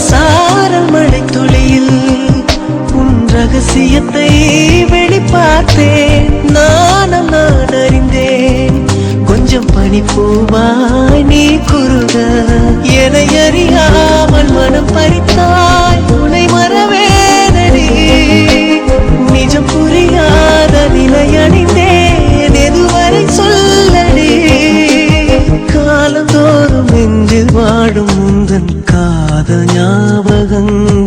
சாரல் மழை துளியில் உன் ரகசியத்தை வெளிப்பார்த்தேன். நான் அறிந்தேன் கொஞ்சம் பனிப்பூவாய் நீ குறுக என அறியாமல் மனம் பறித்தாய். உனை மறவேனடி நிஜம் புரியாத நிலை அணிந்தேன். எதுவரை சொல்லடி காலந்தோறும் நெஞ்சில் வாழும் முந்தன் காத ஞாபகங்கள்